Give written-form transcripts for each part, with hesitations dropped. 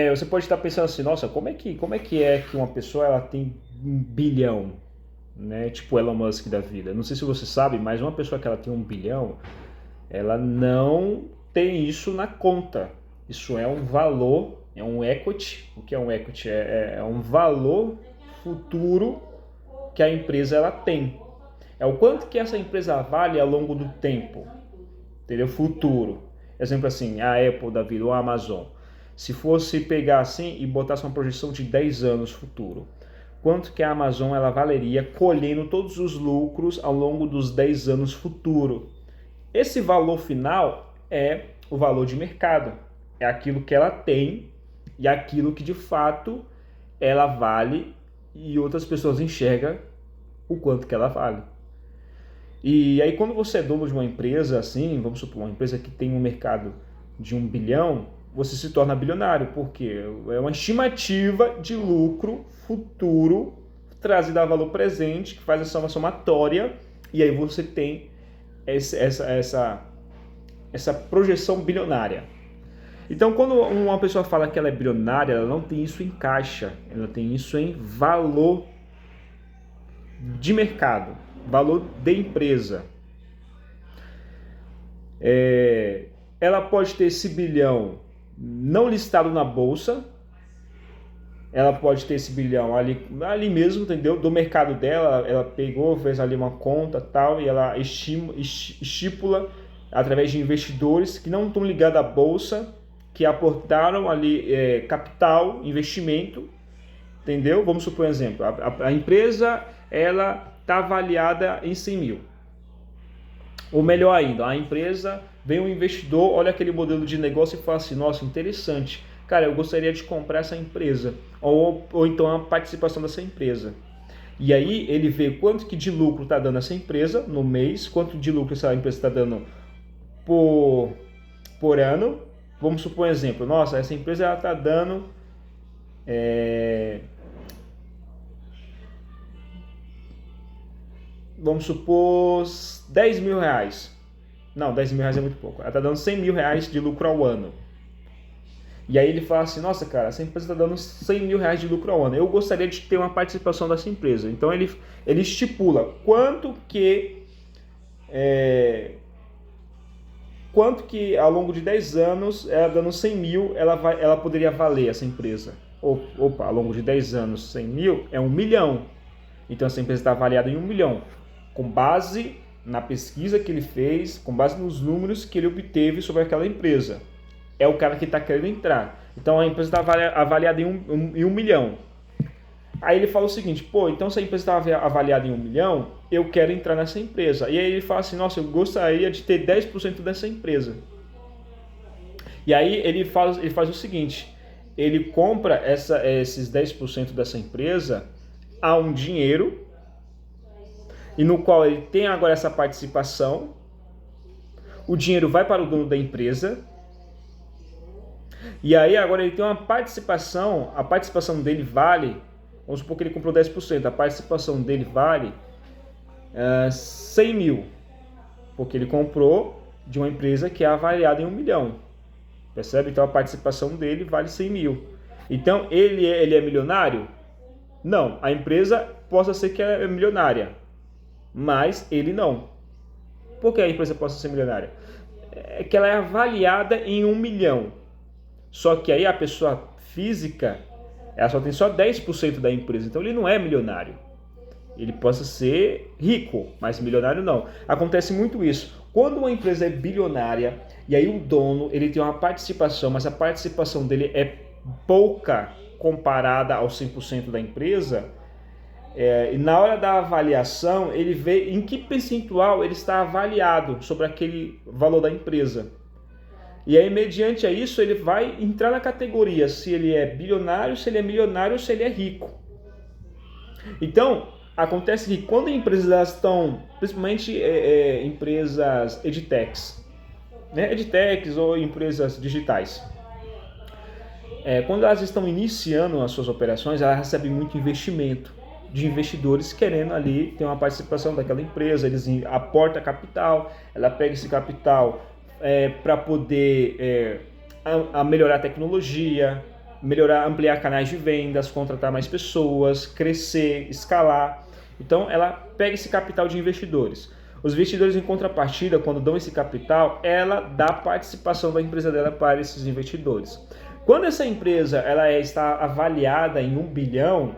Você pode estar pensando assim, nossa, como é que uma pessoa ela tem 1 bilhão, né? Tipo Elon Musk da vida. Não sei se você sabe, mas uma pessoa que ela tem 1 bilhão, ela não tem isso na conta. Isso é um valor, é um equity. O que é um equity? É um valor futuro que a empresa ela tem. É o quanto que essa empresa vale ao longo do tempo, entendeu? Futuro. Exemplo assim, a Apple da vida, ou a Amazon. Se fosse pegar assim e botasse uma projeção de 10 anos futuro, quanto que a Amazon ela valeria colhendo todos os lucros ao longo dos 10 anos futuro? Esse valor final é o valor de mercado. É aquilo que ela tem e aquilo que de fato ela vale e outras pessoas enxergam o quanto que ela vale. E aí quando você é dono de uma empresa assim, vamos supor, uma empresa que tem um mercado de 1 bilhão, você se torna bilionário, porque é uma estimativa de lucro futuro trazida a valor presente, que faz essa somatória, e aí você tem essa projeção bilionária. Então, quando uma pessoa fala que ela é bilionária, ela não tem isso em caixa, ela tem isso em valor de mercado, valor de empresa. Ela pode ter esse bilhão não listado na bolsa, ela pode ter esse bilhão ali mesmo, entendeu? Do mercado dela, ela pegou, fez ali uma conta tal, e ela estipula através de investidores que não estão ligados à bolsa, que aportaram ali capital, investimento, entendeu? Vamos supor um exemplo, a empresa ela está avaliada em 100 mil. Ou melhor ainda, a empresa, vem um investidor, olha aquele modelo de negócio e fala assim, nossa, interessante, cara, eu gostaria de comprar essa empresa, ou então a participação dessa empresa. E aí ele vê quanto que de lucro está dando essa empresa no mês, quanto de lucro essa empresa está dando por ano. Vamos supor um exemplo, nossa, essa empresa está dando vamos supor 10 mil reais. Não, 10 mil reais é muito pouco. Ela está dando 100 mil reais de lucro ao ano. E aí ele fala assim, nossa cara, essa empresa está dando 100 mil reais de lucro ao ano. Eu gostaria de ter uma participação dessa empresa. Então ele estipula quanto que ao longo de 10 anos, ela dando 100 mil, ela poderia valer essa empresa. Opa, ao longo de 10 anos, 100 mil é 1 milhão. Então essa empresa está avaliada em 1 milhão. Com base na pesquisa que ele fez, com base nos números que ele obteve sobre aquela empresa. É o cara que está querendo entrar. Então a empresa está avaliada em 1 milhão. Aí ele fala o seguinte, pô, então se a empresa está avaliada em 1 milhão, eu quero entrar nessa empresa. E aí ele fala assim, nossa, eu gostaria de ter 10% dessa empresa. E aí ele faz o seguinte, ele compra esses 10% dessa empresa a um dinheiro, e no qual ele tem agora essa participação, o dinheiro vai para o dono da empresa, e aí agora ele tem uma participação, a participação dele vale, vamos supor que ele comprou 10%, a participação dele vale 100 mil, porque ele comprou de uma empresa que é avaliada em 1 milhão, percebe? Então a participação dele vale 100 mil. Então ele é milionário? Não, a empresa possa ser que é milionária, mas ele não. Por que a empresa possa ser milionária? É que ela é avaliada em 1 milhão. Só que aí a pessoa física, ela só tem só 10% da empresa, então ele não é milionário. Ele possa ser rico, mas milionário não. Acontece muito isso. Quando uma empresa é bilionária, e aí o dono ele tem uma participação, mas a participação dele é pouca comparada aos 100% da empresa, e na hora da avaliação, ele vê em que percentual ele está avaliado sobre aquele valor da empresa. E aí, mediante a isso, ele vai entrar na categoria se ele é bilionário, se ele é milionário ou se ele é rico. Então, acontece que quando empresas estão, principalmente empresas edtechs, né? Edtechs ou empresas digitais, quando elas estão iniciando as suas operações, elas recebem muito investimento de investidores querendo ali ter uma participação daquela empresa, eles aportam capital, ela pega esse capital para poder melhorar a tecnologia, melhorar, ampliar canais de vendas, contratar mais pessoas, crescer, escalar. Então, ela pega esse capital de investidores. Os investidores, em contrapartida, quando dão esse capital, ela dá participação da empresa dela para esses investidores. Quando essa empresa está avaliada em 1 bilhão,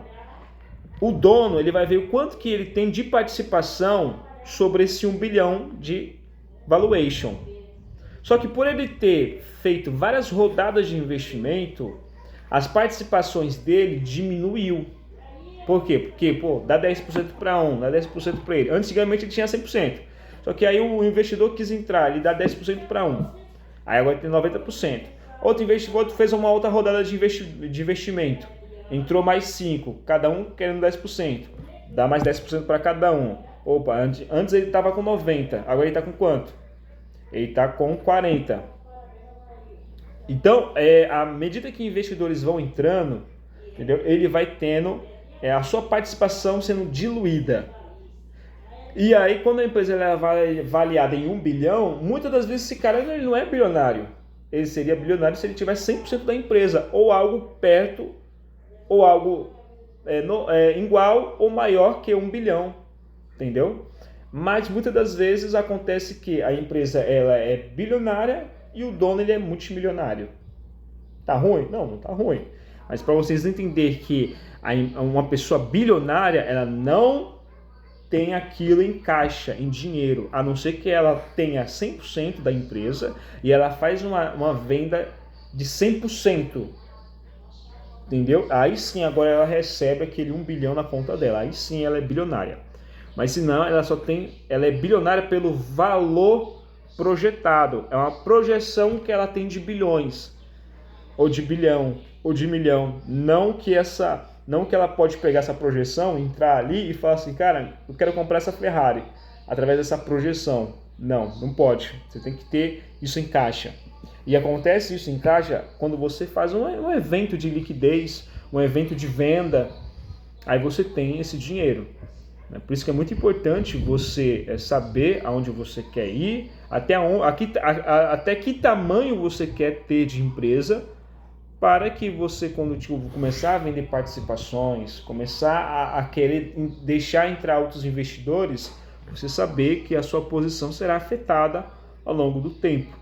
o dono ele vai ver o quanto que ele tem de participação sobre esse 1 bilhão de valuation. Só que por ele ter feito várias rodadas de investimento, as participações dele diminuiu. Por quê? Porque, dá 10% para um, dá 10% para ele. Antigamente ele tinha 100%. Só que aí o investidor quis entrar, ele dá 10% para um. Aí agora tem 90%. Outro investidor fez uma outra rodada de investimento. Entrou mais 5, cada um querendo 10%. Dá mais 10% para cada um. Opa, antes ele estava com 90, agora ele está com quanto? Ele está com 40. Então, à medida que investidores vão entrando, entendeu? Ele vai tendo a sua participação sendo diluída. E aí, quando a empresa é avaliada em 1 bilhão, muitas das vezes esse cara ele não é bilionário. Ele seria bilionário se ele tivesse 100% da empresa, ou algo perto, ou algo igual ou maior que 1 bilhão, entendeu? Mas muitas das vezes acontece que a empresa ela é bilionária e o dono ele é multimilionário. Tá ruim? Não, não tá ruim. Mas para vocês entenderem que uma pessoa bilionária, ela não tem aquilo em caixa, em dinheiro, a não ser que ela tenha 100% da empresa e ela faz uma venda de 100%. Entendeu? Aí sim, agora ela recebe aquele 1 bilhão na conta dela. Aí sim ela é bilionária. Mas se não, ela é bilionária pelo valor projetado. É uma projeção que ela tem de bilhões, ou de bilhão, ou de milhão. Não que ela pode pegar essa projeção, entrar ali e falar assim, cara, eu quero comprar essa Ferrari através dessa projeção. Não pode. Você tem que ter isso em caixa. E acontece isso em caixa quando você faz um evento de liquidez, um evento de venda, aí você tem esse dinheiro. Por isso que é muito importante você saber aonde você quer ir, até que tamanho você quer ter de empresa, para que você, quando começar a vender participações, começar a querer deixar entrar outros investidores, você saber que a sua posição será afetada ao longo do tempo.